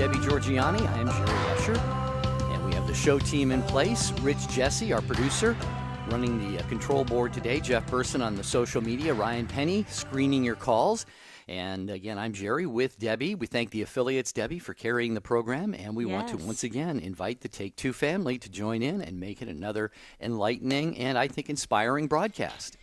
Debbie Georgiani. I am Jerry Escher, and we have the show team in place. Rich Jesse, our producer, running the control board today. Jeff Person on the social media. Ryan Penny screening your calls. And again, I'm Jerry with Debbie. We thank the affiliates, Debbie, for carrying the program. And we want to once again invite the Take Two family to join in and make it another enlightening and, I think, inspiring broadcast.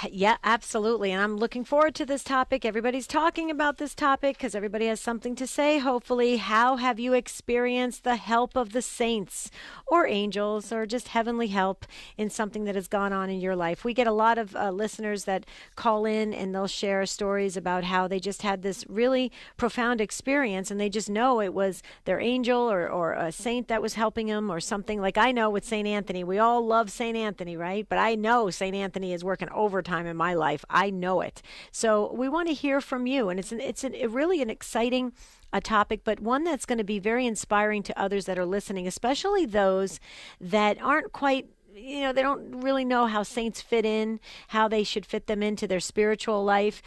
Yeah, absolutely. And I'm looking forward to this topic. Everybody's talking about this topic because everybody has something to say, hopefully. How have you experienced the help of the saints or angels or just heavenly help in something that has gone on in your life? We get a lot of listeners that call in and they'll share stories about how they just had this really profound experience and they just know it was their angel or a saint that was helping them or something. Like I know with St. Anthony, we all love St. Anthony, right? But I know St. Anthony is working overtime in my life. I know it. So we want to hear from you. And it's really an exciting topic, but one that's going to be very inspiring to others that are listening, especially those that aren't quite, they don't really know how saints fit in, how they should fit them into their spiritual life.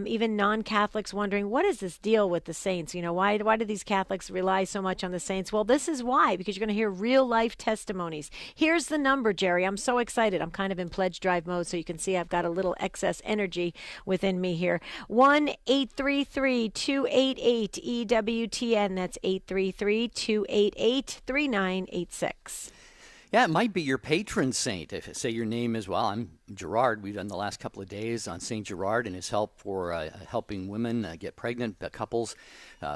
Even non-Catholics wondering, what is this deal with the saints? Why do these Catholics rely so much on the saints? Well, this is why, because you're going to hear real life testimonies. Here's the number, Jerry. I'm so excited. I'm kind of in pledge drive mode, so you can see I've got a little excess energy within me here. 1-833-288-EWTN. That's 833-288-3986. Yeah, it might be your patron saint. If say your name is, well, I'm Gerard. We've done the last couple of days on St. Gerard and his help for helping women get pregnant, couples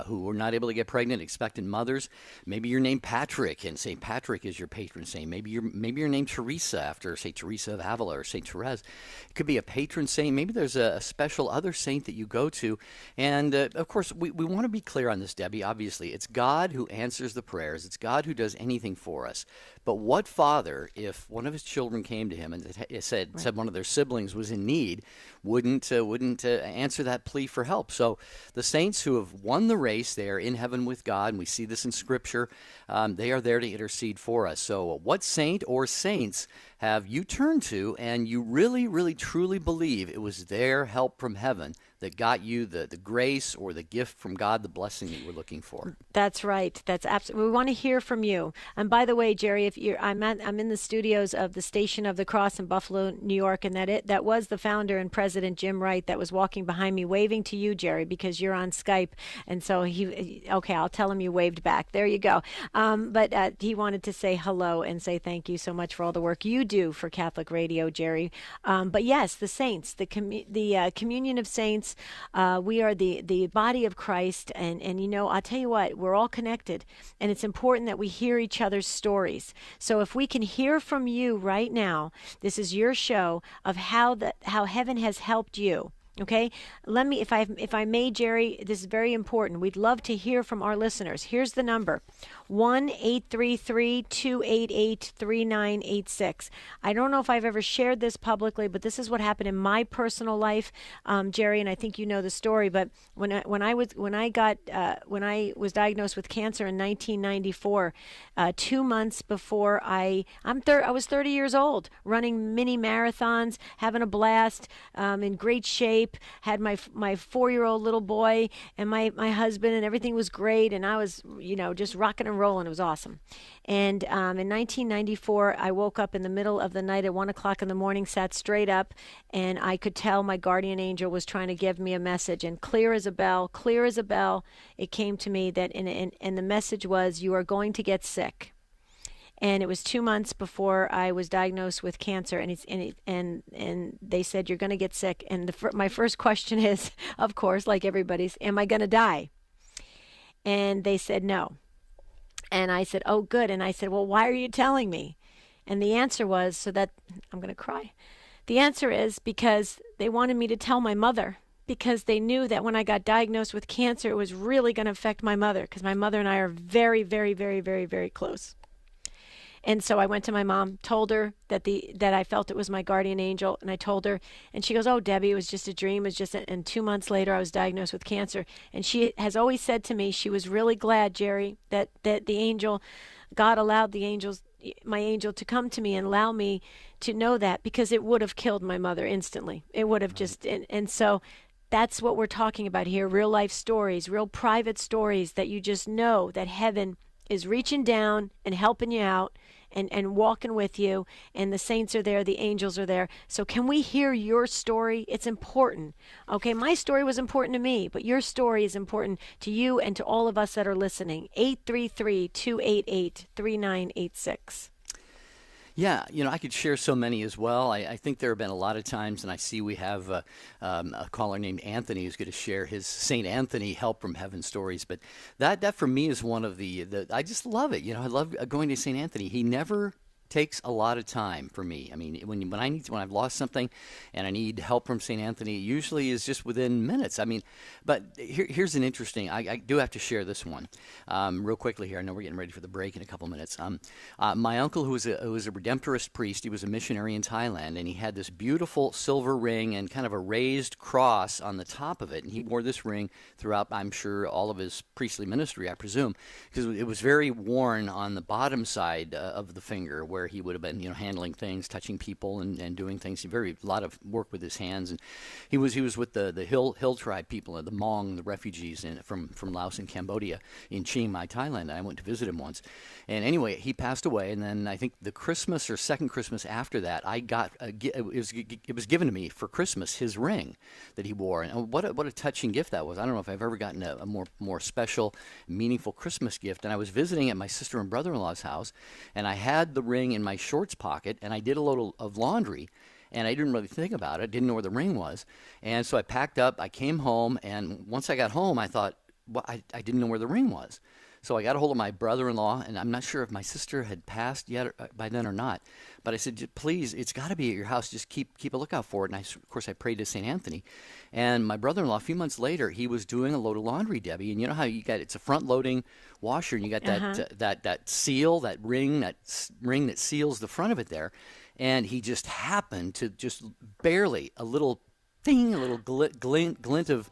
who were not able to get pregnant, expectant mothers. Maybe your name Patrick, and St. Patrick is your patron saint. Maybe your name Teresa after St. Teresa of Avila or St. Therese. It could be a patron saint. Maybe there's a special other saint that you go to. And, of course, we want to be clear on this, Debbie. Obviously, it's God who answers the prayers. It's God who does anything for us. But what father, if one of his children came to him and said one of their siblings was in need, wouldn't answer that plea for help? So the saints who have won the race, they are in heaven with God, and we see this in Scripture. They are there to intercede for us. So what saint or saints have you turned to, and you really, really, truly believe it was their help from heaven that got you the grace or the gift from God, the blessing that you were looking for? That's right. That's absolutely. We want to hear from you. And by the way, Jerry, I'm in the studios of the Station of the Cross in Buffalo, New York, and that was the founder and president, Jim Wright, that was walking behind me, waving to you, Jerry, because you're on Skype. And so I'll tell him you waved back. There you go. But he wanted to say hello and say thank you so much for all the work you do for Catholic Radio, Jerry. But yes, the saints, the communion of saints. We are the body of Christ, and I'll tell you what, we're all connected, and it's important that we hear each other's stories. So if we can hear from you right now, this is your show of how heaven has helped you. Okay, let me, if I may, Jerry, this is very important. We'd love to hear from our listeners. Here's the number: 1-833-288-3986. I don't know if I've ever shared this publicly, but this is what happened in my personal life, Jerry, and I think you know the story. But when I was diagnosed with cancer in 1994, 2 months before I was 30 years old, running mini marathons, having a blast, in great shape. Had my 4-year-old little boy and my husband, and everything was great, and I was just rocking and rolling. It was awesome. And in 1994, I woke up in the middle of the night at 1 o'clock in the morning, sat straight up, and I could tell my guardian angel was trying to give me a message. And clear as a bell, it came to me that and the message was, you are going to get sick. And it was 2 months before I was diagnosed with cancer, and they said, you're going to get sick. And my first question is, of course, like everybody's, am I going to die? And they said no. And I said, oh, good. And I said, well, why are you telling me? And the answer was, so that I'm going to cry. The answer is because they wanted me to tell my mother, because they knew that when I got diagnosed with cancer, it was really going to affect my mother, because my mother and I are very, very, very, very, very close. And so I went to my mom, told her that I felt it was my guardian angel, and I told her, and she goes, oh, Debbie, it was just a dream. And 2 months later, I was diagnosed with cancer. And she has always said to me, she was really glad, Jerry, that the angel, God allowed my angel to come to me and allow me to know that, because it would have killed my mother instantly. It would have just, and so That's what we're talking about here. Real life stories, real private stories that you just know that heaven is reaching down and helping you out and walking with you, and the saints are there, the angels are there. So can we hear your story? It's important. Okay, my story was important to me, but your story is important to you and to all of us that are listening. 833-288-3986. Yeah, I could share so many as well. I think there have been a lot of times, and I see we have a caller named Anthony who's going to share his St. Anthony help from heaven stories. But that for me is one of the I just love it. I love going to St. Anthony. He never takes a lot of time for me. I mean, when I've lost something and I need help from St. Anthony, it usually is just within minutes. I mean, but here's an interesting. I do have to share this one real quickly here. I know we're getting ready for the break in a couple minutes. My uncle, who was a Redemptorist priest, he was a missionary in Thailand, and he had this beautiful silver ring and kind of a raised cross on the top of it, and he wore this ring throughout, I'm sure, all of his priestly ministry, I presume, because it was very worn on the bottom side of the finger, where he would have been, handling things, touching people, and doing things. A lot of work with his hands. And he was with the hill tribe people, the Hmong, the refugees from Laos and Cambodia in Chiang Mai, Thailand. I went to visit him once. And anyway, he passed away. And then I think the Christmas or second Christmas after that, I got it was given to me for Christmas, his ring that he wore. And what a touching gift that was. I don't know if I've ever gotten a more special, meaningful Christmas gift. And I was visiting at my sister and brother-in-law's house, and I had the ring in my shorts pocket, and I did a load of laundry, and I didn't really think about it, didn't know where the ring was. And so I packed up, I came home, and once I got home, I thought, well, I didn't know where the ring was. So I got a hold of my brother-in-law, and I'm not sure if my sister had passed yet by then or not, but I said, please, it's got to be at your house. Just keep a lookout for it. And of course, I prayed to St. Anthony. And my brother-in-law, a few months later, he was doing a load of laundry, Debbie. And you know how it's a front-loading washer, and you got that seal, that ring that seals the front of it there. And he just happened to just barely a little thing, a little glint of,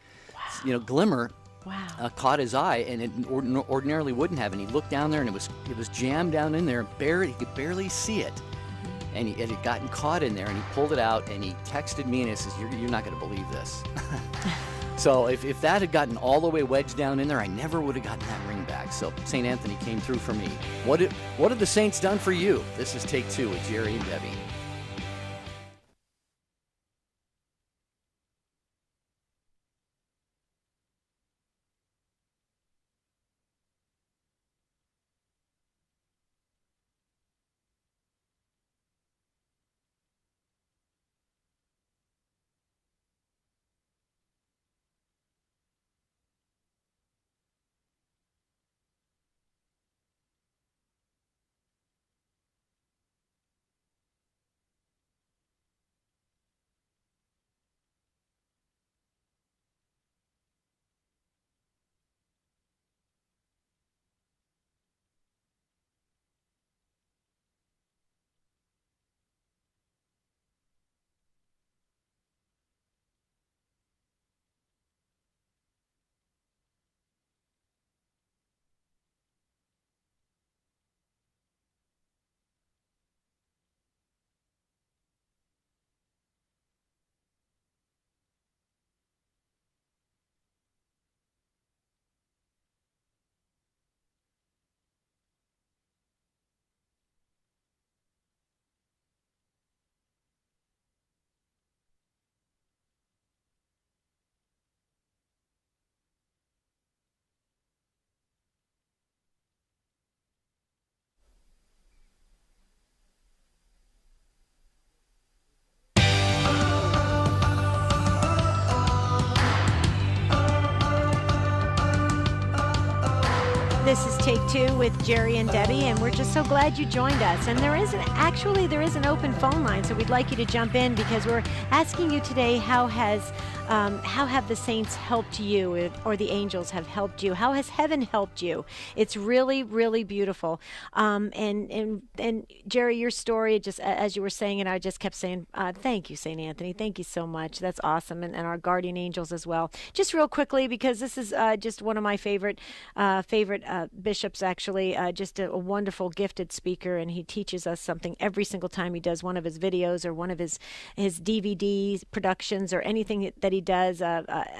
glimmer. Wow. Caught his eye, and it ordinarily wouldn't have. And he looked down there, and it was jammed down in there. He could barely see it. And it had gotten caught in there, and he pulled it out, and he texted me, and he says, you're not going to believe this. So if that had gotten all the way wedged down in there, I never would have gotten that ring back. So St. Anthony came through for me. What have the saints done for you? This is Take Two with Jerry and Debbie. This is Take Two with Jerry and Debbie, and we're just so glad you joined us. And there is an open phone line, so we'd like you to jump in, because we're asking you today, how have the saints helped you, or the angels have helped you? How has heaven helped you? It's really, really beautiful. And Jerry, your story, just as you were saying it, I just kept saying, thank you, St. Anthony. Thank you so much. That's awesome. And our guardian angels as well. Just real quickly, because this is just one of my favorite bishops, actually, just a wonderful, gifted speaker, and he teaches us something every single time he does one of his videos or one of his DVD productions or anything that he he does.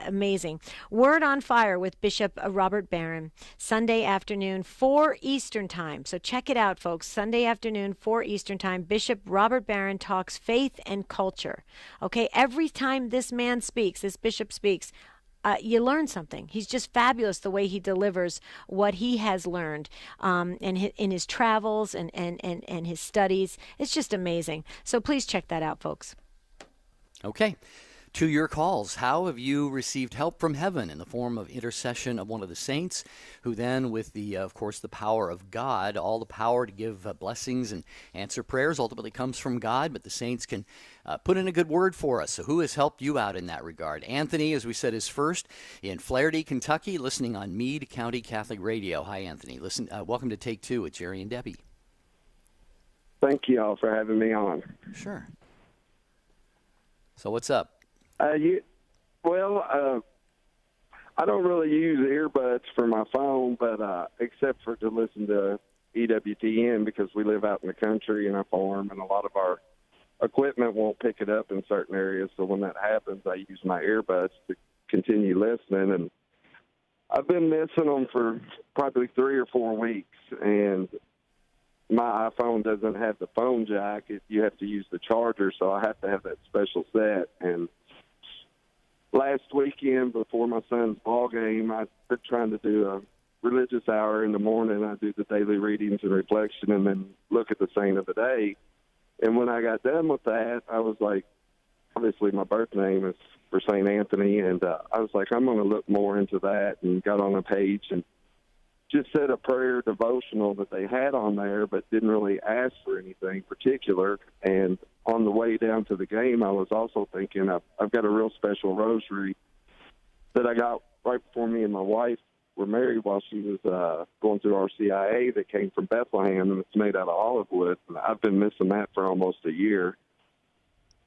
Amazing. Word on Fire with Bishop Robert Barron, Sunday afternoon, 4 Eastern Time. So check it out, folks. Sunday afternoon, 4 Eastern Time. Bishop Robert Barron talks faith and culture. Okay, every time this man speaks, this bishop speaks, you learn something. He's just fabulous the way he delivers what he has learned in his travels and his studies. It's just amazing. So please check that out, folks. Okay. To your calls, how have you received help from heaven in the form of intercession of one of the saints, who then, with the, of course, the power of God, all the power to give blessings and answer prayers ultimately comes from God, but the saints can put in a good word for us. So who has helped you out in that regard? Anthony, as we said, is first in Flaherty, Kentucky, listening on Meade County Catholic Radio. Hi, Anthony. Welcome to Take Two with Jerry and Debbie. Thank you all for having me on. Sure. So what's up? I don't really use earbuds for my phone, but except for to listen to EWTN, because we live out in the country and I farm, and a lot of our equipment won't pick it up in certain areas. So when that happens, I use my earbuds to continue listening. And I've been missing them for probably 3 or 4 weeks, and my iPhone doesn't have the phone jack. You have to use the charger, so I have to have that special set. And last weekend, before my son's ball game, I've been trying to do a religious hour in the morning. I do the daily readings and reflection and then look at the saint of the day. And when I got done with that, I was like, obviously my birth name is for St. Anthony, and I was like, I'm going to look more into that, and got on a page and just said a prayer devotional that they had on there, but didn't really ask for anything particular. And on the way down to the game, I was also thinking, I've got a real special rosary that I got right before me and my wife were married while she was going through RCIA, that came from Bethlehem, and it's made out of olive wood. And I've been missing that for almost a year.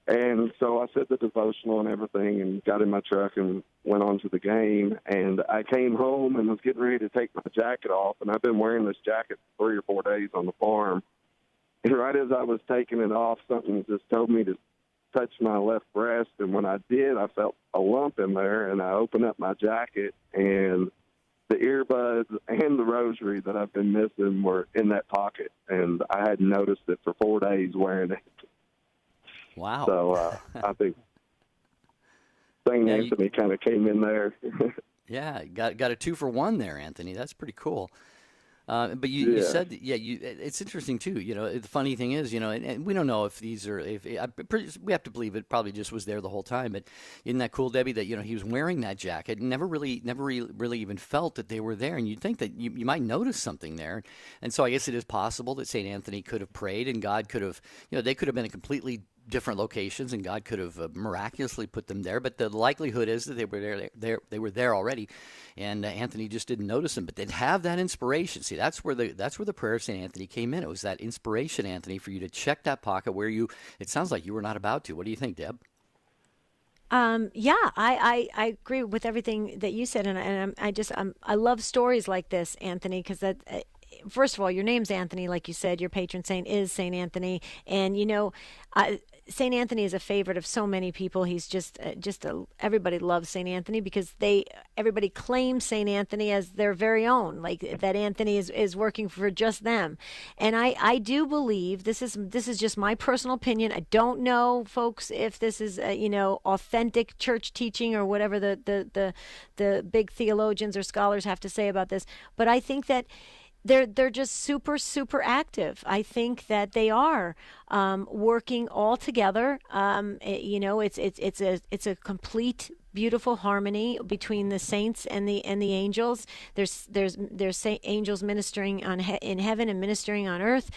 And so I said the devotional and everything and got in my truck and went on to the game. And I came home and was getting ready to take my jacket off. And I've been wearing this jacket for 3 or 4 days on the farm. And right as I was taking it off, something just told me to touch my left breast. And when I did, I felt a lump in there. And I opened up my jacket, and the earbuds and the rosary that I've been missing were in that pocket. And I hadn't noticed it for 4 days wearing it. Wow. So I think St. Anthony kind of came in there. Yeah, got a 2-for-1 there, Anthony. That's pretty cool. But you said, it's interesting too. The funny thing is, and we don't know if these are, we have to believe it probably just was there the whole time. But isn't that cool, Debbie, that, he was wearing that jacket and never really even felt that they were there. And you'd think that you might notice something there. And so I guess it is possible that St. Anthony could have prayed, and God could have, they could have been in completely different locations, and God could have miraculously put them there. But the likelihood is that they were there already, and Anthony just didn't notice them. But they'd have that inspiration. See, that's where the prayer of St. Anthony came in. It was that inspiration, Anthony, for you to check that pocket where it sounds like you were not about to. What do you think, Deb? I agree with everything that you said, and I love stories like this, Anthony, because that. First of all, your name's Anthony, like you said. Your patron saint is St. Anthony, and St. Anthony is a favorite of so many people. He's everybody loves St. Anthony because everybody claims St. Anthony as their very own, like that Anthony is working for just them. And I do believe this is just my personal opinion. I don't know, folks, if this is authentic church teaching or whatever the big theologians or scholars have to say about this, but I think that they're just super, super active. I think that they are working all together. It's a complete, beautiful harmony between the saints and the angels. There's angels ministering in heaven and ministering on earth.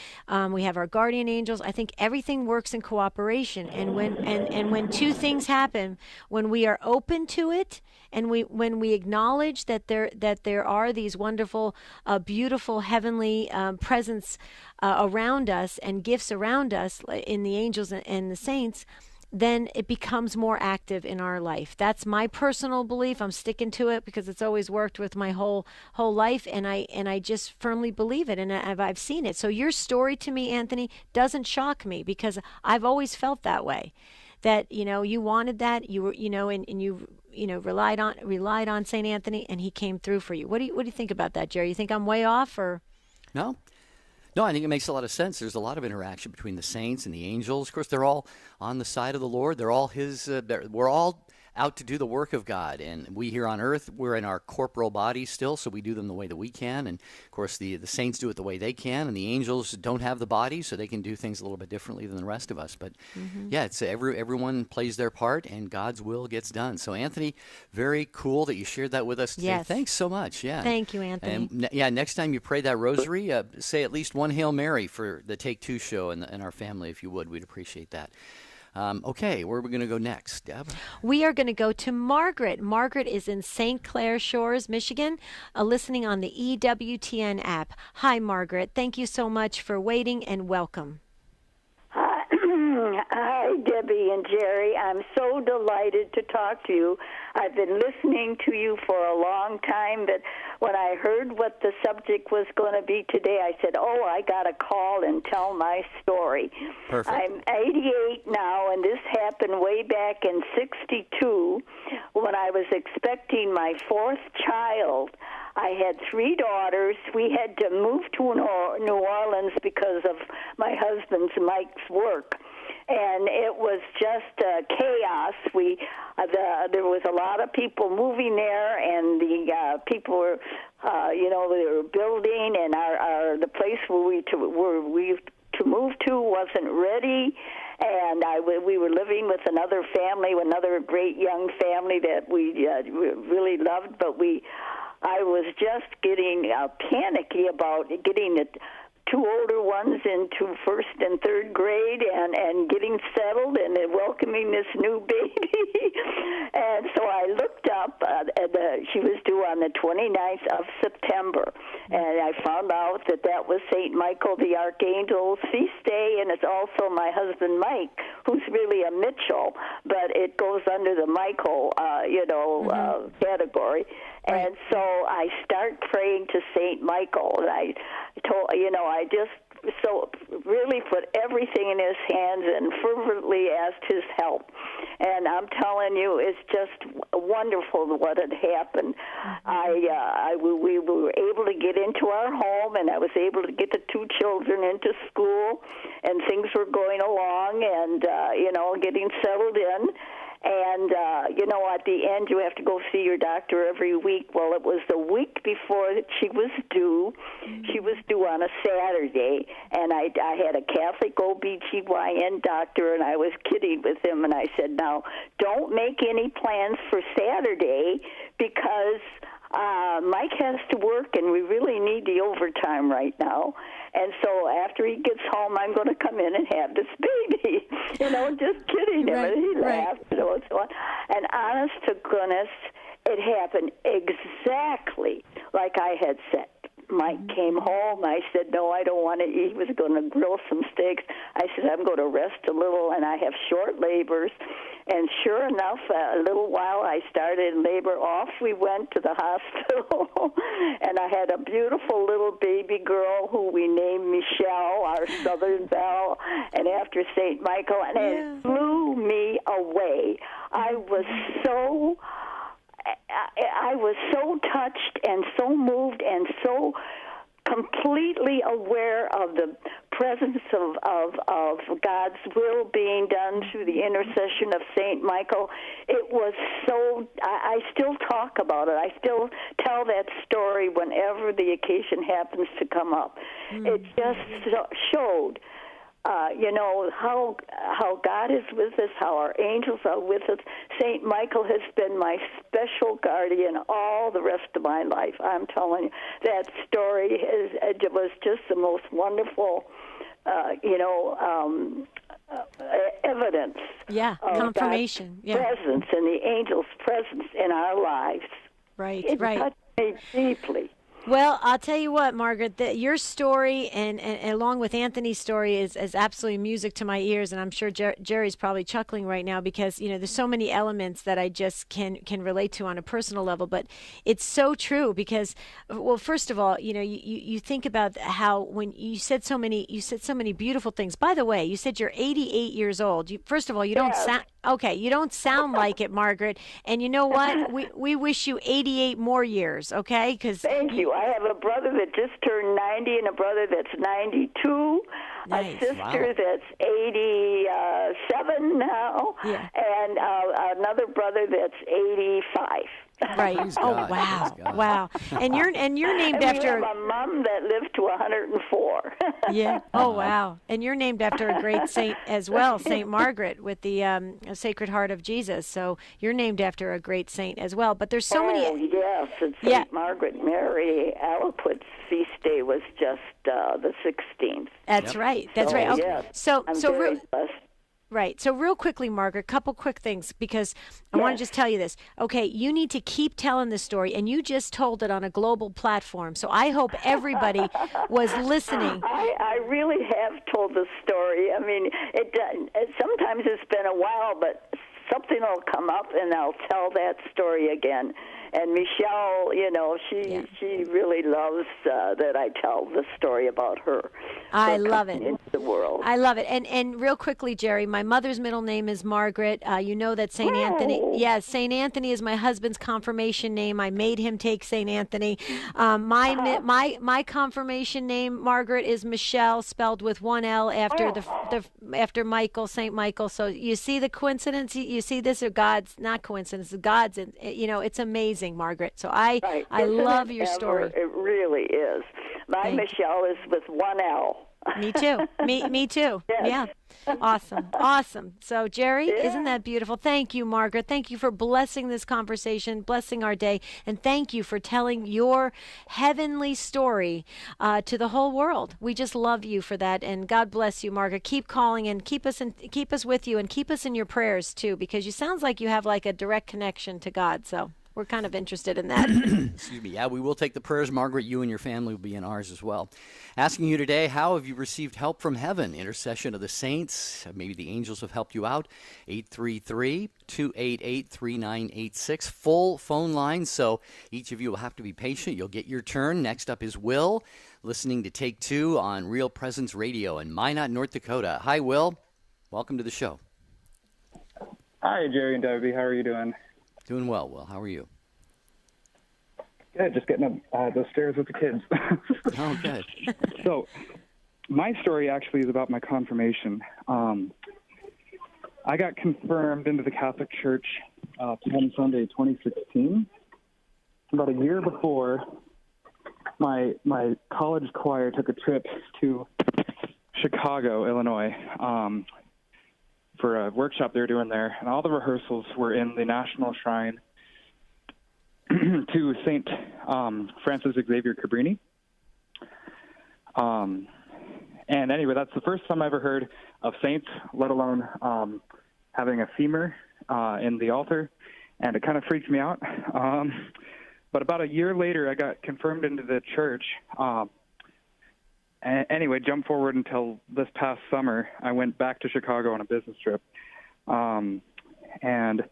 We have our guardian angels. I think everything works in cooperation. And when two things happen, when we are open to it, and when we acknowledge that there are these wonderful, beautiful heavenly presence around us and gifts around us in the angels and the saints, then it becomes more active in our life. That's my personal belief. I'm sticking to it because it's always worked with my whole life, and I just firmly believe it, and I've seen it. So your story to me, Anthony, doesn't shock me because I've always felt that way. that, you wanted that, you were, and you, relied on St. Anthony, and he came through for you. What do you think about that, Jerry? You think I'm way off, or? No. No, I think it makes a lot of sense. There's a lot of interaction between the saints and the angels. Of course, they're all on the side of the Lord. They're all His. We're all out to do the work of God. And we here on earth, we're in our corporal bodies still, so we do them the way that we can. And, of course, the saints do it the way they can. And the angels don't have the body, so they can do things a little bit differently than the rest of us. But, yeah, it's everyone plays their part, and God's will gets done. So, Anthony, very cool that you shared that with us today. Yes. Thanks so much. Yeah. Thank you, Anthony. And, next time you pray that rosary, say at least one Hail Mary for the Take Two show and our family, if you would. We'd appreciate that. Okay, where are we going to go next, Deb? We are going to go to Margaret. Margaret is in St. Clair Shores, Michigan, listening on the EWTN app. Hi, Margaret. Thank you so much for waiting, and welcome. Hi, Debbie and Jerry. I'm so delighted to talk to you. I've been listening to you for a long time, but when I heard what the subject was going to be today, I said, I got to call and tell my story. Perfect. I'm 88 now, and this happened way back in 62 when I was expecting my fourth child. I had 3 daughters. We had to move to New Orleans because of my husband's Mike's work. And it was just chaos. There was a lot of people moving there, and the people were, they were building, and the place where we to move to wasn't ready. And we were living with another family, another great young family that we really loved, but I was just getting panicky about getting the 2 older ones into 1st and 3rd grade and getting settled and welcoming this new baby. And so I looked up, she was due on the 29th of September, and I found out that was St. Michael the Archangel's feast day, and it's also my husband Mike, who's really a Mitchell, but it goes under the Michael, category. Right. And so I start praying to St. Michael, and I told, I just so really put everything in his hands and fervently asked his help. And I'm telling you, it's just wonderful what had happened. We were able to get into our home, and I was able to get the 2 children into school, and things were going along, and getting settled in. And, at the end, you have to go see your doctor every week. Well, it was the week before that she was due. She was due on a Saturday, and I had a Catholic OBGYN doctor, and I was kidding with him, and I said, now, don't make any plans for Saturday because Mike has to work, and we really need the overtime right now. And so after he gets home, I'm going to come in and have this baby. Just kidding him. Right, and he right. laughed, and so on. And honest to goodness, it happened exactly like I had said. Mike came home. I said, no, I don't want to eat. He was going to grill some steaks. I said, I'm going to rest a little, and I have short labors. And sure enough, a little while I started labor. Off we went to the hospital, and I had a beautiful little baby girl who we named Michelle, our Southern Belle, and after St. Michael, and it blew me away. I was so touched and so moved and so completely aware of the presence of God's will being done through the intercession of St. Michael. It was so, I still talk about it. I still tell that story whenever the occasion happens to come up. It just showed how God is with us, how our angels are with us. St. Michael has been my special guardian all the rest of my life. I'm telling you, that story was just the most wonderful, evidence. Yeah, of confirmation. God's presence and the angels' presence in our lives. Right, It right. touched me deeply. Well, I'll tell you what, Margaret, your story and along with Anthony's story is absolutely music to my ears, and I'm sure Jerry's probably chuckling right now because, there's so many elements that I just can relate to on a personal level, but it's so true because, well, first of all, you think about how when you said so many beautiful things. By the way, you said you're 88 years old. First of all, you don't Okay, you don't sound like it, Margaret. And you know what? We wish you 88 more years, okay? Thank you. I have a brother that just turned 90 and a brother that's 92, Nice. a sister Wow. that's 87 now, Yeah. and another brother that's 85. Right. Praise Oh, God. wow. Praise God. Wow. And you're named And we after have a mom that lived to 104. Yeah. Oh, wow. And you're named after a great saint as well, Saint Margaret with the Sacred Heart of Jesus. So you're named after a great saint as well. But there's so Oh, many. yes. And St. Yeah. Margaret Mary Alaquip's feast day was just the 16th. That's Yep. right. That's So, right. Okay. yes, So I'm so very real, blessed. right. So real quickly, Margaret, couple quick things because I want to just tell you this. Okay, you need to keep telling this story, and you just told it on a global platform. So I hope everybody was listening. I really have told the story. I mean, sometimes it's been a while, but something will come up, and I'll tell that story again. And Michelle, she really loves that I tell the story about her. I love it. Into the world. I love it. And real quickly, Jerry, my mother's middle name is Margaret. You know that St. Anthony. Wow. Yes, St. Anthony is my husband's confirmation name. I made him take St. Anthony. My confirmation name, Margaret, is Michelle, spelled with one L after after Michael, St. Michael. So you see the coincidence. You see this, or God's not coincidence. God's. It's amazing, Margaret. So I Isn't love it your ever? story. It really is. My Thank you. Michelle is with one L. Me too. Me too. Yes. Yeah. Awesome. So, Jerry, isn't that beautiful? Thank you, Margaret. Thank you for blessing this conversation, blessing our day, and thank you for telling your heavenly story to the whole world. We just love you for that, and God bless you, Margaret. Keep calling and keep us with you, and keep us in your prayers too, because you sounds like you have like a direct connection to God. So we're kind of interested in that. Excuse me. Yeah, we will take the prayers, Margaret. You and your family will be in ours as well. Asking you today, how have you received help from heaven? Intercession of the saints. Maybe the angels have helped you out. 833-288-3986. Full phone line, so each of you will have to be patient. You'll get your turn. Next up is Will, listening to Take Two on Real Presence Radio in Minot, North Dakota. Hi, Will. Welcome to the show. Hi, Jerry and Debbie. How are you doing? Doing well, Will. How are you? Good. Just getting up those stairs with the kids. Oh, good. So, my story actually is about my confirmation. I got confirmed into the Catholic Church Palm Sunday 2016. About a year before, my college choir took a trip to Chicago, Illinois, for a workshop they were doing there, and all the rehearsals were in the National Shrine to St. Francis Xavier Cabrini. And anyway, that's the first time I ever heard of saints, let alone having a femur in the altar, and it kind of freaked me out. But about a year later, I got confirmed into the church. Anyway, jump forward until this past summer, I went back to Chicago on a business trip. And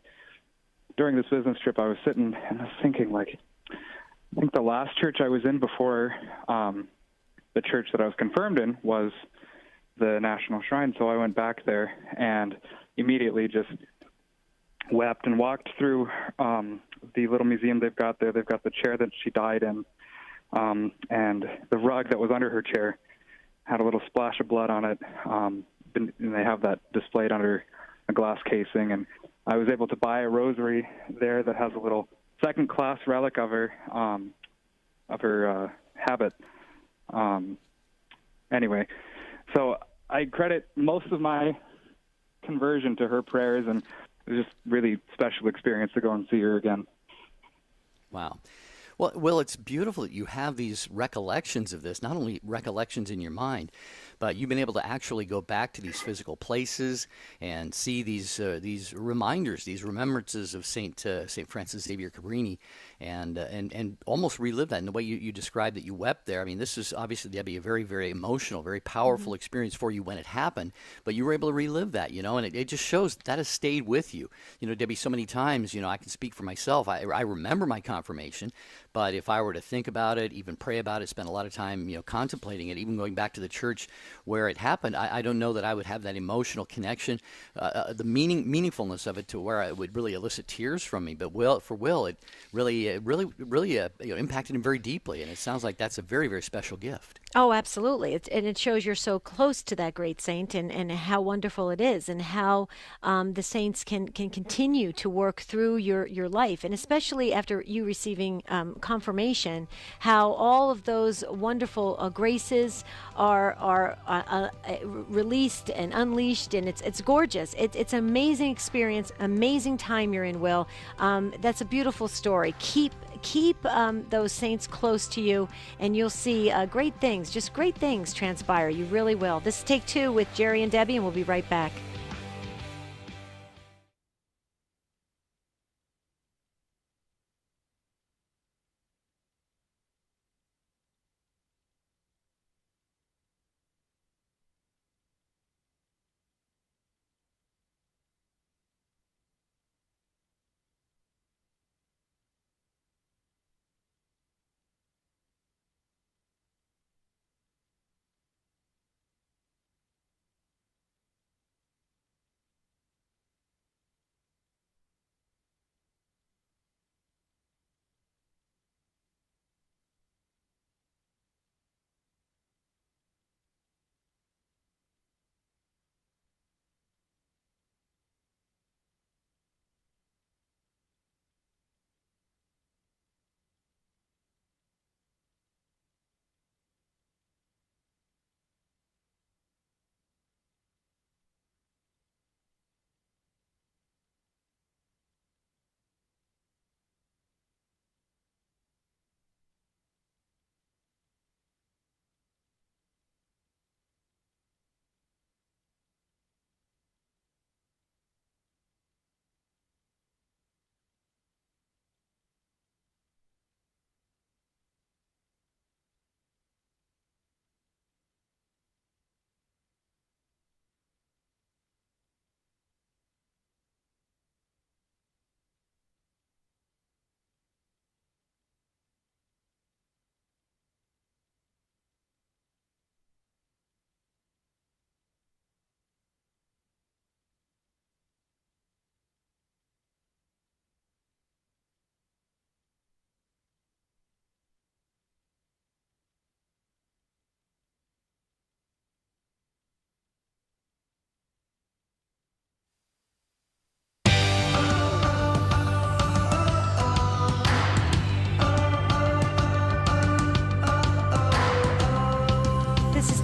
during this business trip, I was sitting and I was thinking, I think the last church I was in before the church that I was confirmed in was the National Shrine. So I went back there and immediately just wept and walked through the little museum they've got there. They've got the chair that she died in. And the rug that was under her chair had a little splash of blood on it, and they have that displayed under a glass casing. And I was able to buy a rosary there that has a little second-class relic of her habit. Anyway, so I credit most of my conversion to her prayers, and it was just really special experience to go and see her again. Wow. Well, Will, it's beautiful that you have these recollections of this, not only recollections in your mind, but you've been able to actually go back to these physical places and see these reminders, these remembrances of St. Francis Xavier Cabrini. and almost relive that. And the way you described that you wept there, I mean, this is obviously, Debbie, a very, very emotional, very powerful experience for you when it happened, but you were able to relive that, and it just shows that has stayed with you. Debbie, so many times, I can speak for myself. I remember my confirmation, but if I were to think about it, even pray about it, spend a lot of time, contemplating it, even going back to the church where it happened, I don't know that I would have that emotional connection, the meaningfulness of it to where it would really elicit tears from me. But for Will, it really impacted him very deeply, and it sounds like that's a very, very special gift. Oh, absolutely. And it shows you're so close to that great saint, and how wonderful it is, and how the saints can continue to work through your life, and especially after you receiving confirmation, how all of those wonderful graces are released and unleashed, and it's gorgeous. It's an amazing experience, amazing time you're in, Will. That's a beautiful story. Keep those saints close to you, and you'll see great things, just great things transpire. You really will. This is Take Two with Jerry and Debbie, and we'll be right back.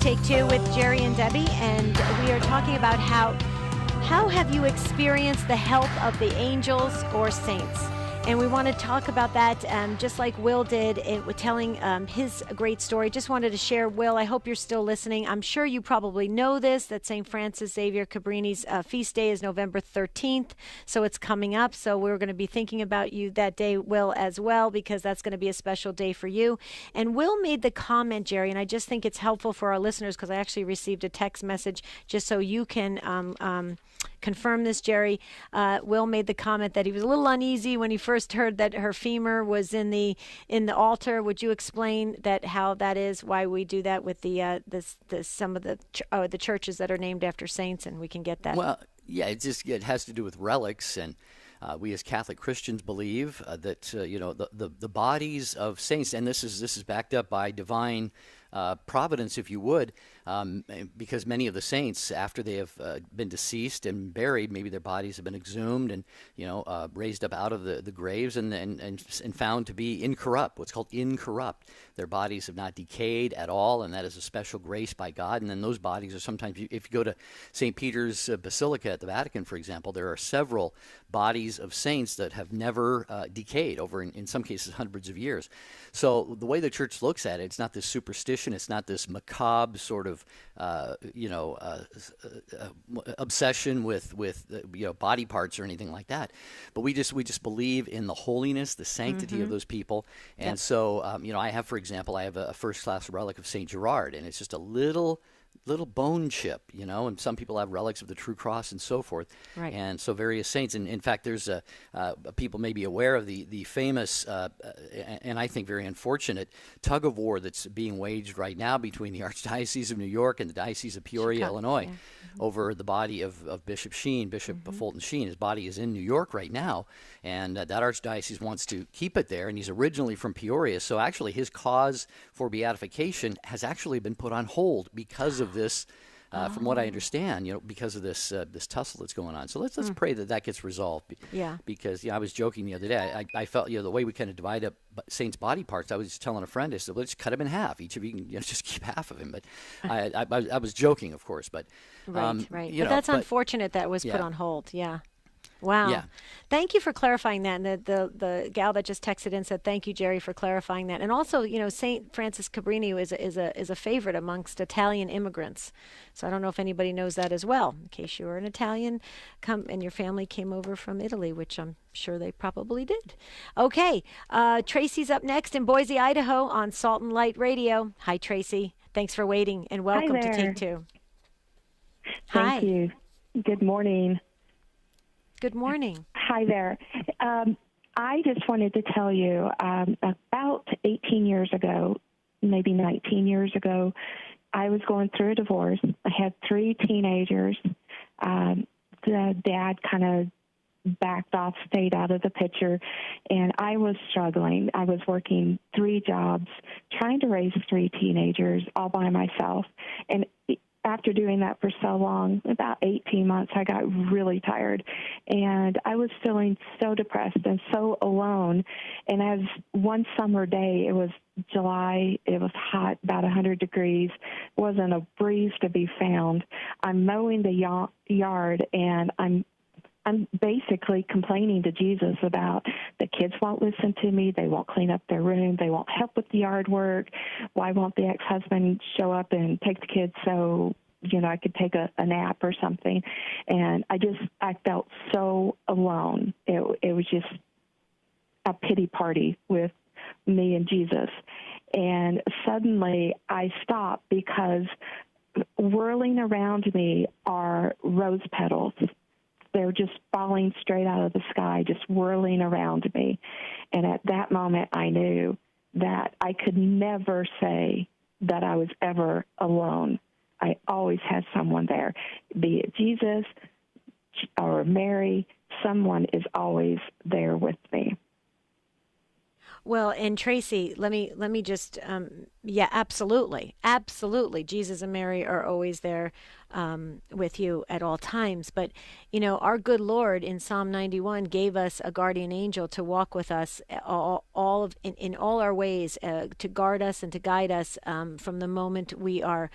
Take Two with Jerry and Debbie, and we are talking about how have you experienced the help of the angels or saints? And we want to talk about that just like Will did with telling his great story. Just wanted to share, Will, I hope you're still listening. I'm sure you probably know this, that St. Francis Xavier Cabrini's feast day is November 13th, so it's coming up. So we're going to be thinking about you that day, Will, as well, because that's going to be a special day for you. And Will made the comment, Jerry, and I just think it's helpful for our listeners because I actually received a text message just so you can confirm this, Jerry. Will made the comment that he was a little uneasy when he first heard that her femur was in the altar. Would you explain how that is? Why we do that with some of the churches that are named after saints, and we can get that. Well, yeah, it has to do with relics, and we as Catholic Christians believe that the bodies of saints, and this is backed up by divine providence, if you would, because many of the saints, after they have been deceased and buried, maybe their bodies have been exhumed and raised up out of the graves and found to be incorrupt, what's called incorrupt. Their bodies have not decayed at all, and that is a special grace by God. And then those bodies are sometimes, if you go to St. Peter's Basilica at the Vatican, for example, there are several bodies of saints that have never decayed over, in some cases, hundreds of years. So the way the church looks at it, it's not this superstition devotion. It's not this macabre sort of, obsession with body parts or anything like that. But we just believe in the holiness, the sanctity of those people. And so, I have, for example, a first-class relic of Saint Gerard, and it's just a little bone chip, and some people have relics of the True Cross and so forth. Right. And so various saints. And in fact, there's people may be aware of the famous and I think very unfortunate tug of war that's being waged right now between the Archdiocese of New York and the Diocese of Peoria, Illinois, over the body of Bishop Sheen, Bishop Fulton Sheen. His body is in New York right now, and that Archdiocese wants to keep it there. And he's originally from Peoria, so actually his cause for beatification has actually been put on hold because of this. From what I understand, because of this tussle that's going on. So let's pray that gets resolved. Yeah. Because I was joking the other day. I felt the way we kind of divide up saints' body parts. I was just telling a friend, I said, let's cut him in half. Each of you can just keep half of him. But I was joking, of course. But right. But that's unfortunate that was put on hold. Yeah. Wow. Yeah. Thank you for clarifying that. And the gal that just texted in said, thank you, Jerry, for clarifying that. And also, St. Francis Cabrini is a favorite amongst Italian immigrants. So I don't know if anybody knows that as well. In case you were an Italian and your family came over from Italy, which I'm sure they probably did. Okay. Tracy's up next in Boise, Idaho on Salt and Light Radio. Hi, Tracy. Thanks for waiting and welcome to Take Two. Thank you. Good morning. Good morning. Hi there. I just wanted to tell you, about 18 years ago, maybe 19 years ago, I was going through a divorce. I had 3 teenagers. The dad kind of backed off, stayed out of the picture, and I was struggling. I was working 3 jobs, trying to raise 3 teenagers all by myself. And after doing that for so long, about 18 months, I got really tired, and I was feeling so depressed and so alone. And as one summer day, it was July, it was hot, about 100 degrees, wasn't a breeze to be found. I'm mowing the yard, and I'm basically complaining to Jesus about the kids won't listen to me. They won't clean up their room. They won't help with the yard work. Why won't the ex-husband show up and take the kids so, I could take a nap or something? And I felt so alone. It was just a pity party with me and Jesus. And suddenly I stopped because whirling around me are rose petals. They're just falling straight out of the sky, just whirling around me. And at that moment, I knew that I could never say that I was ever alone. I always had someone there, be it Jesus or Mary. Someone is always there with me. Well, and Tracy, let me just, absolutely. Jesus and Mary are always there with you at all times. But, our good Lord in Psalm 91 gave us a guardian angel to walk with us in all our ways, to guard us and to guide us from the moment we are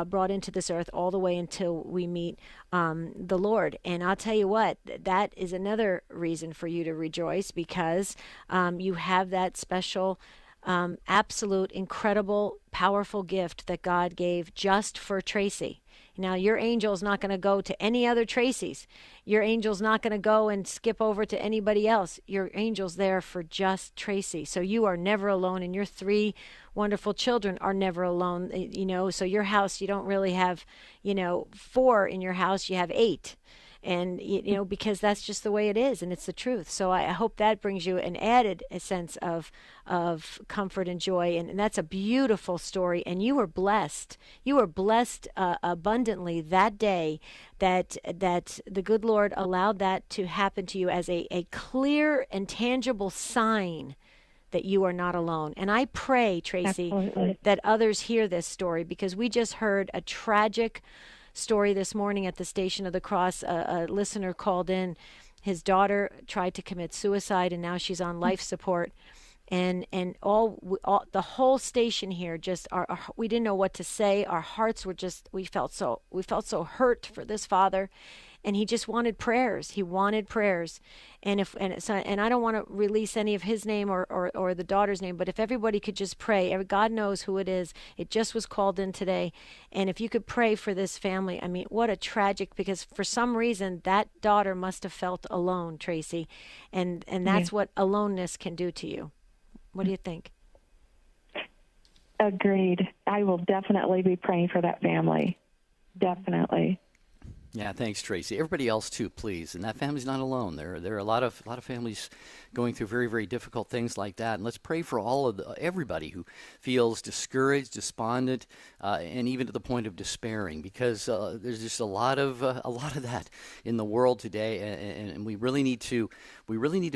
brought into this earth all the way until we meet the Lord. And I'll tell you what, that is another reason for you to rejoice, because you have that special, absolute, incredible, powerful gift that God gave just for Tracy. Now, your angel's not going to go to any other Tracys. Your angel's not going to go and skip over to anybody else. Your angel's there for just Tracy. So you are never alone, and your 3 wonderful children are never alone. So your house, you don't really have, 4 in your house, you have 8. And, because that's just the way it is, and it's the truth. So I hope that brings you an added sense of comfort and joy. And that's a beautiful story. And you were blessed. You were blessed abundantly that day that the good Lord allowed that to happen to you as a clear and tangible sign that you are not alone. And I pray, Tracy, Absolutely. that others hear this story, because we just heard a tragic story this morning at the Station of the Cross. A listener called in. His daughter tried to commit suicide, and now she's on life support. And all the whole station here, just we didn't know what to say. Our hearts were we felt so hurt for this father. and he just wanted prayers. He wanted prayers. And I don't want to release any of his name or the daughter's name, but if everybody could just pray, God knows who it is. It just was called in today. And if you could pray for this family, I mean, what a tragic, because for some reason that daughter must have felt alone, Tracy. And that's what aloneness can do to you. What do you think? Agreed. I will definitely be praying for that family. Definitely. Yeah, thanks, Tracy. Everybody else too, please. And that family's not alone. There are a lot of families going through very, very difficult things like that. And let's pray for everybody who feels discouraged, despondent, and even to the point of despairing, because there's just a lot of that in the world today, and we really need to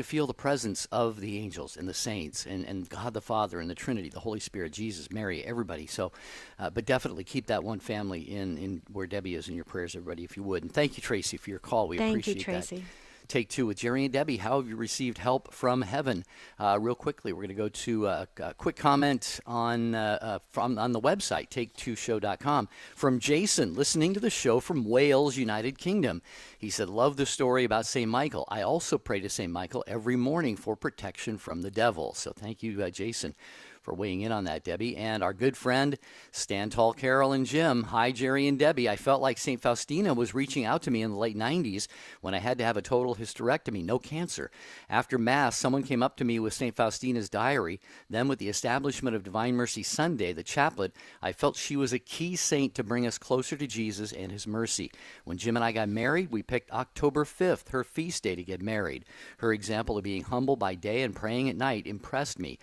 feel the presence of the angels and the saints and God the Father and the Trinity, the Holy Spirit, Jesus, Mary, everybody. So, but definitely keep that one family in where Debbie is in your prayers, everybody, if you would. And thank you, Tracy, for your call. We appreciate that. Thank you, Tracy. Take two with Jerry and Debbie. How have you received help from heaven? Real quickly, we're going to go to a quick comment on the website, take2show.com, from Jason, listening to the show from Wales, United Kingdom. He said, love the story about St. Michael. I also pray to St. Michael every morning for protection from the devil. So thank you, Jason, for weighing in on that, Debbie. And our good friend, Stand Tall Carol and Jim. Hi, Jerry and Debbie. I felt like St. Faustina was reaching out to me in the late 90s when I had to have a total hysterectomy, no cancer. After Mass, someone came up to me with St. Faustina's diary. Then with the establishment of Divine Mercy Sunday, the chaplet, I felt she was a key saint to bring us closer to Jesus and his mercy. When Jim and I got married, we picked October 5th, her feast day, to get married. Her example of being humble by day and praying at night impressed me.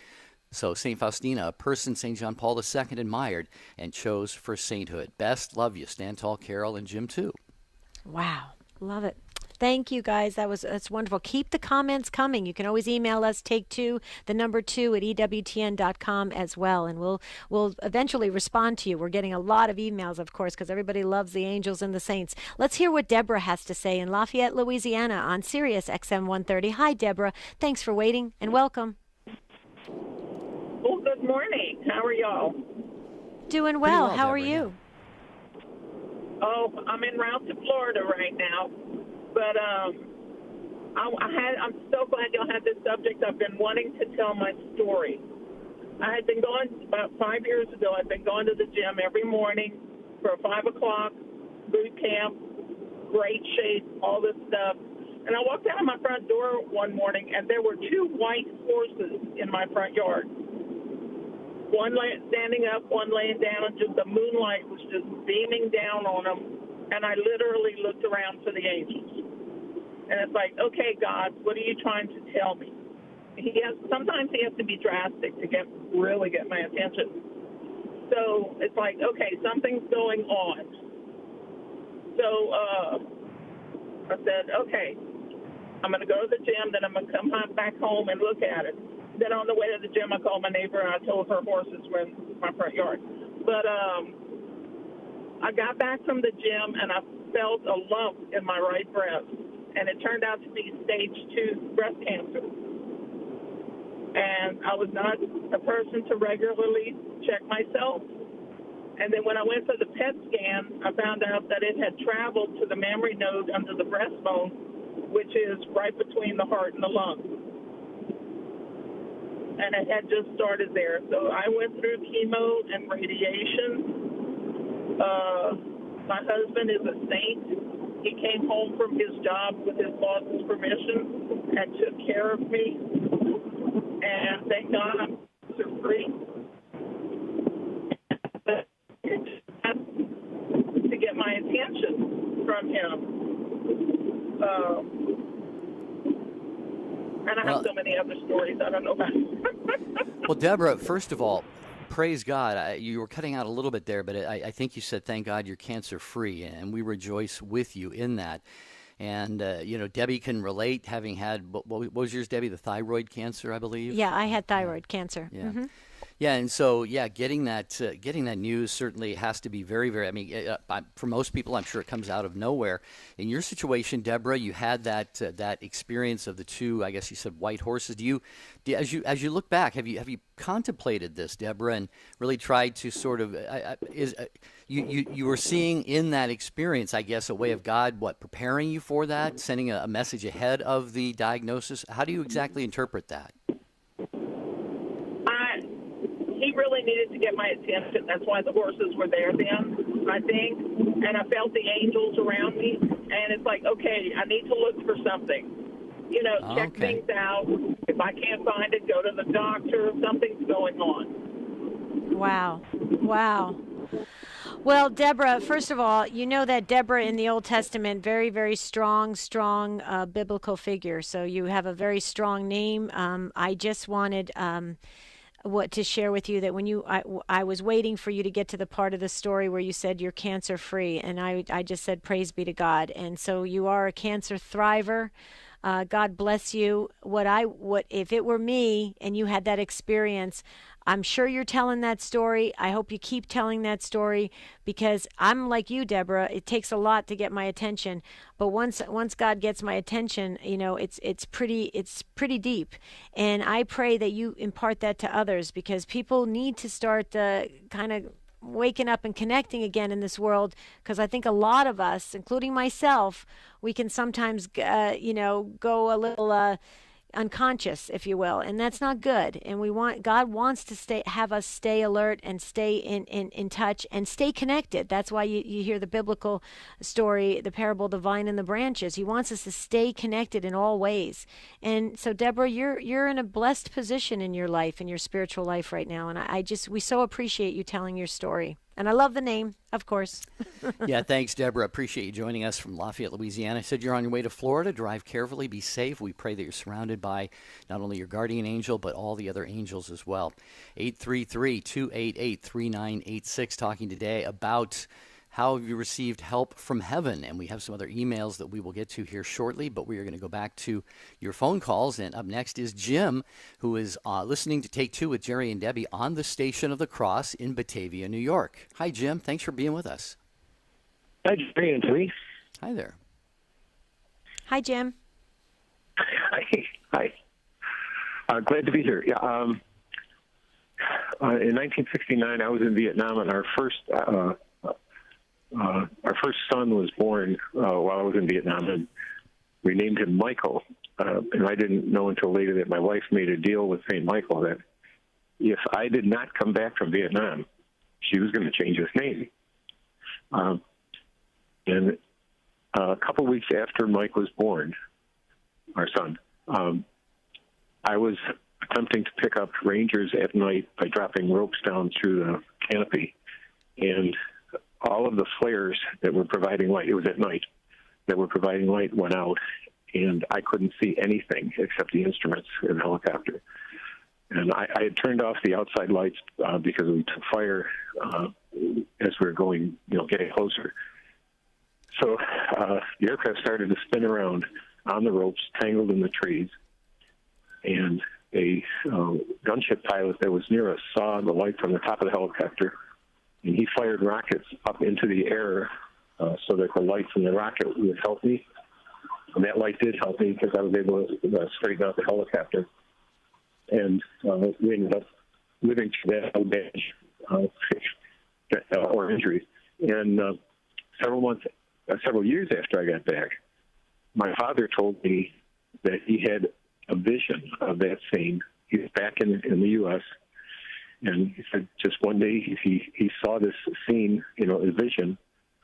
So St. Faustina, a person St. John Paul II admired and chose for sainthood. Best, love you, Stand Tall, Carol, and Jim too. Wow, love it. Thank you, guys. That's wonderful. Keep the comments coming. You can always email us, take2, the number 2 at EWTN.com as well, and we'll eventually respond to you. We're getting a lot of emails, of course, because everybody loves the angels and the saints. Let's hear what Debra has to say in Lafayette, Louisiana on Sirius XM 130. Hi, Debra. Thanks for waiting, and welcome. Well, good morning. How are y'all? Doing well. How Debra, are you? Oh, I'm en route to Florida right now, but I'm so glad y'all had this subject. I've been wanting to tell my story. I had been going about 5 years ago. I'd been going to the gym every morning for a 5 o'clock boot camp, great shape, all this stuff. And I walked out of my front door one morning, and there were 2 white horses in my front yard. One standing up, one laying down, and just the moonlight was just beaming down on them. And I literally looked around for the angels. And it's like, okay, God, what are you trying to tell me? Sometimes he has to be drastic to really get my attention. So it's like, okay, something's going on. So I said, okay, I'm going to go to the gym, then I'm going to come back home and look at it. Then on the way to the gym, I called my neighbor, and I told her horses were in my front yard. But I got back from the gym, and I felt a lump in my right breast, and it turned out to be stage 2 breast cancer. And I was not a person to regularly check myself. And then when I went for the PET scan, I found out that it had traveled to the mammary node under the breastbone, which is right between the heart and the lung. And it had just started there. So I went through chemo and radiation. My husband is a saint. He came home from his job with his boss's permission and took care of me. And thank God I'm cancer-free. To get my attention from him. And I have so many other stories I don't know about. Well, Debra, first of all, praise God. You were cutting out a little bit there, but I think you said, thank God you're cancer-free, and we rejoice with you in that. And, Debbie can relate, having had, what was yours, Debbie, the thyroid cancer, I believe? Yeah, I had thyroid cancer. Yeah. Mm-hmm. Yeah, and so getting that news certainly has to be very, very. I mean, for most people, I'm sure it comes out of nowhere. In your situation, Deborah, you had that experience of the two. I guess you said white horses. As you look back, have you contemplated this, Deborah, and really tried to sort of you were seeing in that experience, I guess, a way of God, preparing you for that, sending a message ahead of the diagnosis. How do you exactly interpret that? He really needed to get my attention. That's why the horses were there then, I think. And I felt the angels around me. And it's like, okay, I need to look for something. Check things out. If I can't find it, go to the doctor. Something's going on. Wow. Well, Deborah, first of all, you know that Debra in the Old Testament, very, very strong biblical figure. So you have a very strong name. I just wanted to share with you that when I was waiting for you to get to the part of the story where you said you're cancer free, and I just said praise be to God. And so you are a cancer thriver. God bless you. What if it were me and you had that experience? I'm sure you're telling that story. I hope you keep telling that story, because I'm like you, Deborah. It takes a lot to get my attention, but once God gets my attention, it's pretty deep. And I pray that you impart that to others, because people need to start kind of waking up and connecting again in this world, because I think a lot of us, including myself, we can sometimes go a little unconscious, if you will, and that's not good. And God wants to have us stay alert and stay in touch and stay connected. That's why you hear the biblical story, the parable of the vine and the branches. He wants us to stay connected in all ways. And so, Deborah, you're in a blessed position in your life, in your spiritual life right now, and we so appreciate you telling your story. And I love the name, of course. Yeah, thanks, Deborah. Appreciate you joining us from Lafayette, Louisiana. I said you're on your way to Florida. Drive carefully, be safe. We pray that you're surrounded by not only your guardian angel, but all the other angels as well. 833-288-3986, talking today about how have you received help from heaven? And we have some other emails that we will get to here shortly, but we are going to go back to your phone calls. And up next is Jim, who is listening to Take Two with Jerry and Debbie on the Station of the Cross in Batavia, New York. Hi, Jim. Thanks for being with us. Hi, Jerry and Debbie. Hi there. Hi, Jim. Hi. Glad to be here. Yeah. In 1969, I was in Vietnam, and our first son was born while I was in Vietnam, and we named him Michael. And I didn't know until later that my wife made a deal with St. Michael that if I did not come back from Vietnam, she was going to change his name. And a couple weeks after Mike was born, our son, I was attempting to pick up rangers at night by dropping ropes down through the canopy, and all of the flares that were providing light, it was at night, that were providing light went out, and I couldn't see anything except the instruments in the helicopter. And I had turned off the outside lights because we took fire as we were going, getting closer. So the aircraft started to spin around on the ropes, tangled in the trees, and a gunship pilot that was near us saw the light from the top of the helicopter, and he fired rockets up into the air so that the light from the rocket would help me. And that light did help me because I was able to straighten out the helicopter. And we ended up living through that damage or injuries. And several years after I got back, my father told me that he had a vision of that scene. He was back in the U.S., and he said just one day he saw this scene, a vision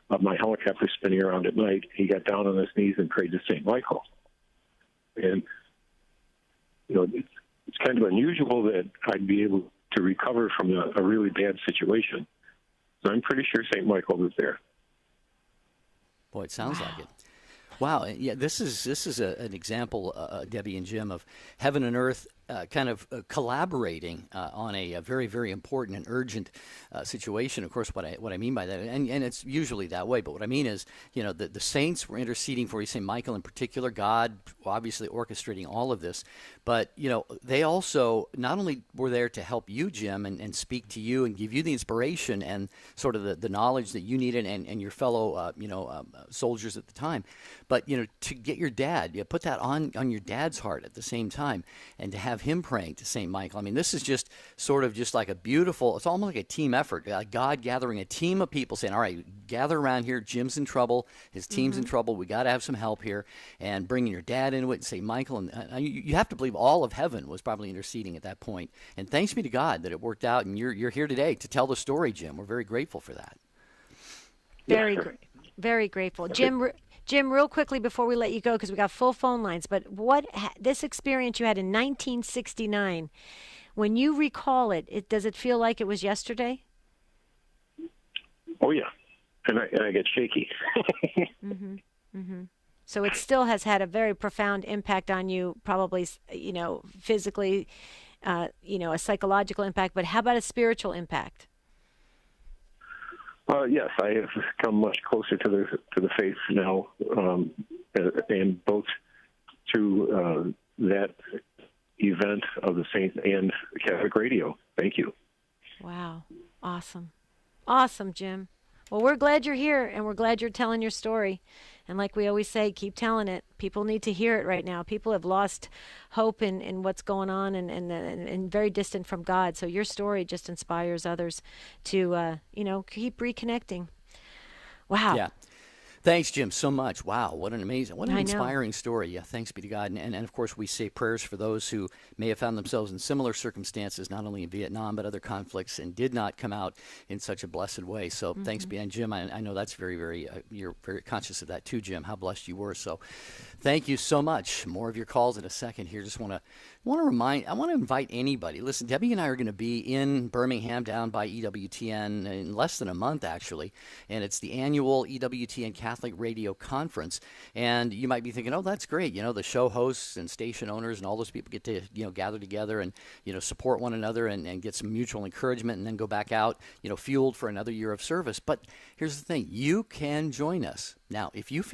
of my helicopter spinning around at night. He got down on his knees and prayed to St. Michael. And, it's kind of unusual that I'd be able to recover from a really bad situation. So I'm pretty sure St. Michael was there. Boy, it sounds like it. Wow, yeah, this is an example, Debbie and Jim, of heaven and earth collaborating on a very, very important and urgent situation. Of course, what I mean by that, and it's usually that way, but what I mean is, the saints were interceding for you, St. Michael in particular, God obviously orchestrating all of this, but, they also not only were there to help you, Jim, and speak to you and give you the inspiration and sort of the knowledge that you needed and your fellow, soldiers at the time, but, to get your dad, put that on your dad's heart at the same time, and to have him praying to St. Michael. I mean, this is just sort of just like a beautiful, it's almost like a team effort. God gathering a team of people saying, all right, gather around here. Jim's in trouble. His team's in trouble. We got to have some help here. And bringing your dad into it and St. Michael. And you have to believe all of heaven was probably interceding at that point. And thanks be to God that it worked out. And you're here today to tell the story, Jim. We're very grateful for that. Very grateful. Jim, real quickly before we let you go, because we got full phone lines, but this experience you had in 1969, when you recall it, does it feel like it was yesterday? Oh, yeah. And I get shaky. So it still has had a very profound impact on you, probably, physically, a psychological impact, but how about a spiritual impact? Yes, I have come much closer to the faith now, and both through that event of the Saints and Catholic Radio. Thank you. Wow. Awesome, Jim. Well, we're glad you're here, and we're glad you're telling your story. And like we always say, keep telling it. People need to hear it right now. People have lost hope in what's going on and very distant from God. So your story just inspires others to, keep reconnecting. Wow. Yeah. Thanks, Jim, so much. Wow, what an inspiring story. Yeah, thanks be to God. And of course, we say prayers for those who may have found themselves in similar circumstances, not only in Vietnam, but other conflicts, and did not come out in such a blessed way. So thanks be. And Jim, I know that's very, very, you're very conscious of that too, Jim, how blessed you were. So thank you so much. More of your calls in a second here. Just want to invite anybody. Listen, Debbie and I are going to be in Birmingham down by EWTN in less than a month, actually. And it's the annual EWTN Catholic Radio Conference. And you might be thinking, oh, that's great. The show hosts and station owners and all those people get to, gather together and, support one another and get some mutual encouragement and then go back out, fueled for another year of service. But here's the thing. You can join us. Now, if you've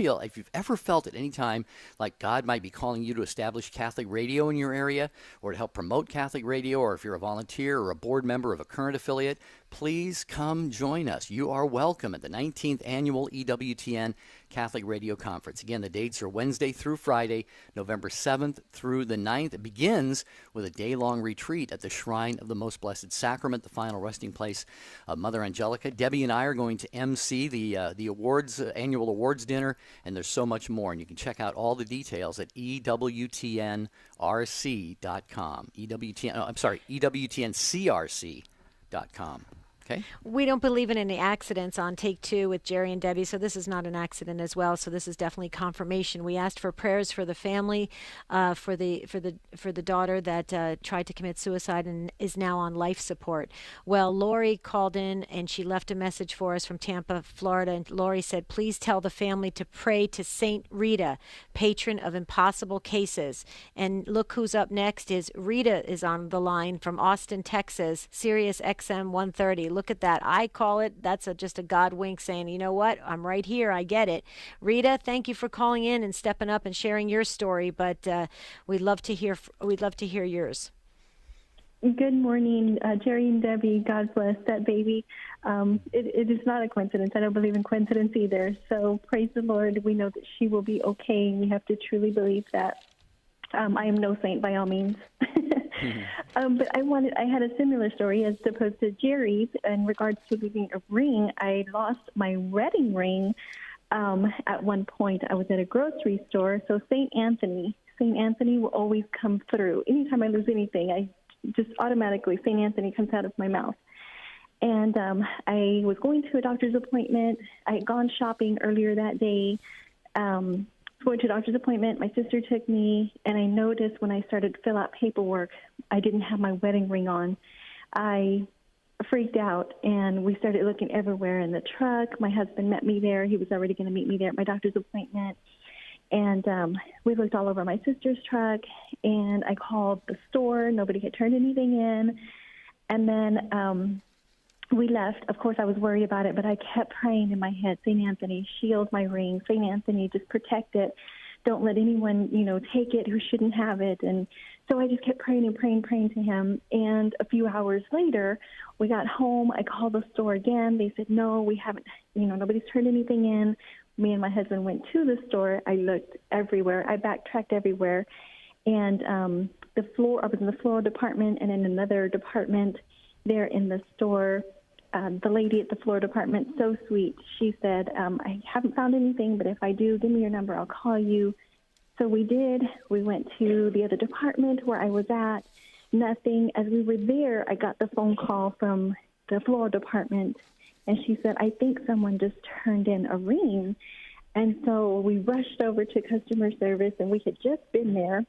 ever felt at any time like God might be calling you to establish Catholic radio in your area or to help promote Catholic radio, or if you're a volunteer or a board member of a current affiliate, please come join us. You are welcome at the 19th Annual EWTN Catholic Radio Conference. Again, the dates are Wednesday through Friday, November 7th through the 9th. It begins with a day-long retreat at the Shrine of the Most Blessed Sacrament, the final resting place of Mother Angelica. Debbie and I are going to MC the awards, annual awards dinner, and there's so much more. And you can check out all the details at EWTNRC.com. EWTNCRC.com. Okay. We don't believe in any accidents on Take Two with Jerry and Debbie, so this is not an accident as well. So this is definitely confirmation. We asked for prayers for the family, for the daughter that tried to commit suicide and is now on life support. Well, Lori called in and she left a message for us from Tampa, Florida. And Lori said, please tell the family to pray to Saint Rita, patron of impossible cases. And look who's up next is Rita is on the line from Austin, Texas, Sirius XM 130. Look at that. I call it, that's just a God wink saying, you know what, I'm right here. I get it. Rita, thank you for calling in and stepping up and sharing your story, but we'd love to hear yours. Good morning, Jerry and Debbie. God bless that baby. It is not a coincidence. I don't believe in coincidence either. So praise the Lord. We know that she will be okay. We have to truly believe that. I am no saint by all means. But I had a similar story as opposed to Jerry's in regards to losing a ring. I lost my wedding ring at one point. I was at a grocery store. So St. Anthony will always come through. Anytime I lose anything, I just automatically, St. Anthony comes out of my mouth. And I was going to a doctor's appointment. I had gone shopping earlier that day. Going to a doctor's appointment, my sister took me, and I noticed when I started to fill out paperwork, I didn't have my wedding ring on. I freaked out, and we started looking everywhere in the truck. My husband met me there. He was already going to meet me there at my doctor's appointment. And we looked all over my sister's truck, and I called the store. Nobody had turned anything in. And then we left. Of course, I was worried about it, but I kept praying in my head, St. Anthony, shield my ring. St. Anthony, just protect it. Don't let anyone, take it who shouldn't have it. And so I just kept praying and praying to him. And a few hours later, we got home. I called the store again. They said, no, we haven't, nobody's turned anything in. Me and my husband went to the store. I looked everywhere. I backtracked everywhere. And I was in the floral department and in another department there in the store. The lady at the floor department, so sweet, she said, I haven't found anything, but if I do, give me your number, I'll call you. So we did. We went to the other department where I was at. Nothing. As we were there, I got the phone call from the floor department, and she said, I think someone just turned in a ring. And so we rushed over to customer service, and we had just been there.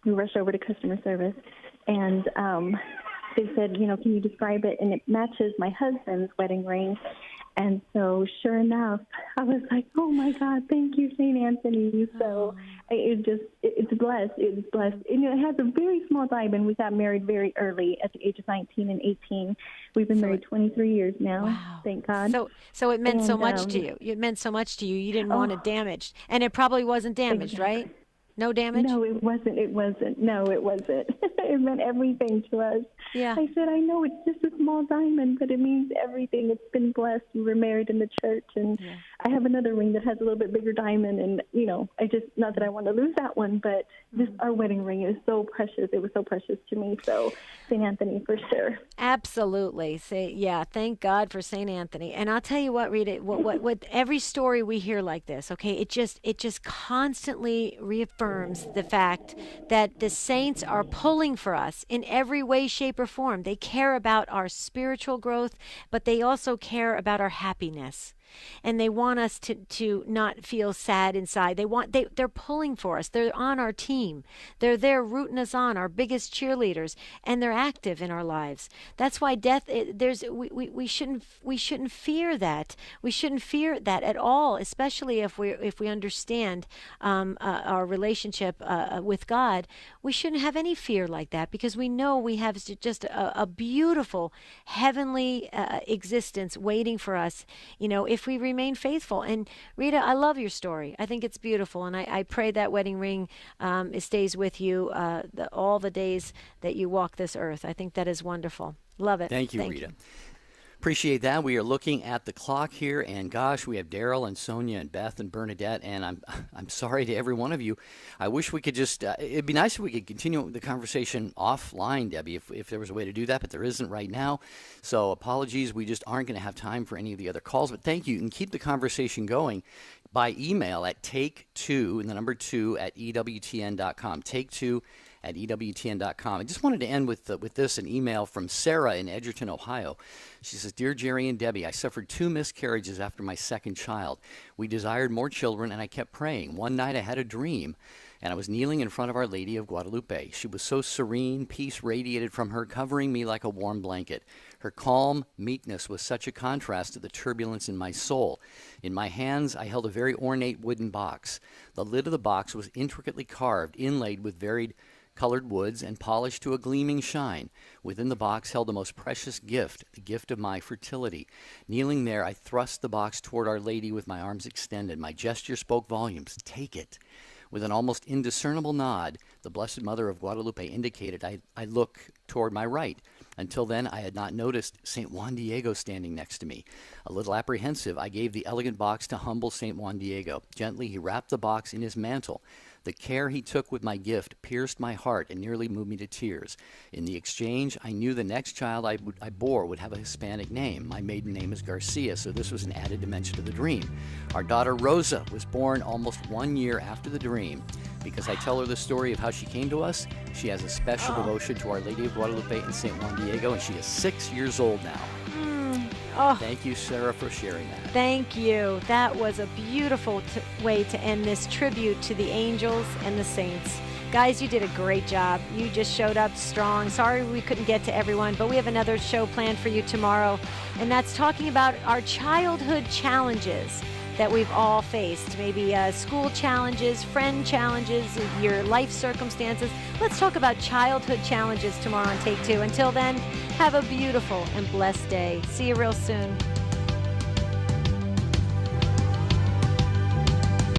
We rushed over to customer service, and they said, can you describe it? And it matches my husband's wedding ring. And so sure enough, I was like, oh, my God, thank you, St. Anthony. So it's blessed. It's blessed. And it has a very small diamond. We got married very early at the age of 19 and 18. We've been married 23 years now. Wow. Thank God. So it meant so much to you. It meant so much to you. You didn't want it damaged. And it probably wasn't damaged, exactly. right? No damage? No, it wasn't. No, it wasn't. It meant everything to us. Yeah. I said, I know it's just a small diamond, but it means everything. It's been blessed. We were married in the church, and I have another ring that has a little bit bigger diamond, and, not that I want to lose that one, but our wedding ring is so precious. It was so precious to me. So St. Anthony for sure. Absolutely. Thank God for St. Anthony. And I'll tell you what, Rita, what every story we hear like this, okay, it just constantly reaffirms the fact that the saints are pulling for us in every way, shape, or form. They care about our spiritual growth, but they also care about our happiness. And they want us to not feel sad inside. They're pulling for us. They're on our team. They're there rooting us on, our biggest cheerleaders, and they're active in our lives. That's why death. We shouldn't fear that. We shouldn't fear that at all, especially if we understand our relationship with God. We shouldn't have any fear like that, because we know we have just a beautiful heavenly existence waiting for us. If we remain faithful. And Rita, I love your story. I think it's beautiful, and I pray that wedding ring it stays with you all the days that you walk this earth. I think that is wonderful. Love it. Thank you, Rita. Appreciate that. We are looking at the clock here, and gosh, we have Daryl and Sonia and Beth and Bernadette, and I'm sorry to every one of you. I wish we could just it'd be nice if we could continue the conversation offline, Debbie, if there was a way to do that, but there isn't right now. So apologies, we just aren't going to have time for any of the other calls, but thank you, and keep the conversation going by email at take2 and the number 2 at EWTN.com. Take2 at EWTN.com. I just wanted to end with this, an email from Sarah in Edgerton, Ohio. She says, Dear Jerry and Debbie, I suffered 2 miscarriages after my second child. We desired more children, and I kept praying. One night I had a dream, and I was kneeling in front of Our Lady of Guadalupe. She was so serene, peace radiated from her, covering me like a warm blanket. Her calm meekness was such a contrast to the turbulence in my soul. In my hands, I held a very ornate wooden box. The lid of the box was intricately carved, inlaid with varied colored woods, and polished to a gleaming shine. Within the box held the most precious gift, the gift of my fertility. Kneeling there, I thrust the box toward Our Lady with my arms extended. My gesture spoke volumes. Take it. With an almost indiscernible nod, the Blessed Mother of Guadalupe indicated I look toward my right. Until then, I had not noticed St. Juan Diego standing next to me. A little apprehensive, I gave the elegant box to humble St. Juan Diego. Gently, he wrapped the box in his mantle. The care he took with my gift pierced my heart and nearly moved me to tears. In the exchange, I knew the next child I bore would have a Hispanic name. My maiden name is Garcia, so this was an added dimension to the dream. Our daughter Rosa was born almost 1 year after the dream. Because I tell her the story of how she came to us, she has a special devotion to Our Lady of Guadalupe and St. Juan Diego, and she is 6 years old now. Thank you, Sarah, for sharing that. Thank you. That was a beautiful way to end this tribute to the angels and the saints. Guys, you did a great job. You just showed up strong. Sorry we couldn't get to everyone, but we have another show planned for you tomorrow, and that's talking about our childhood challenges. that we've all faced. Maybe school challenges, friend challenges, your life circumstances. Let's talk about childhood challenges tomorrow on Take Two. Until then, have a beautiful and blessed day. See you real soon.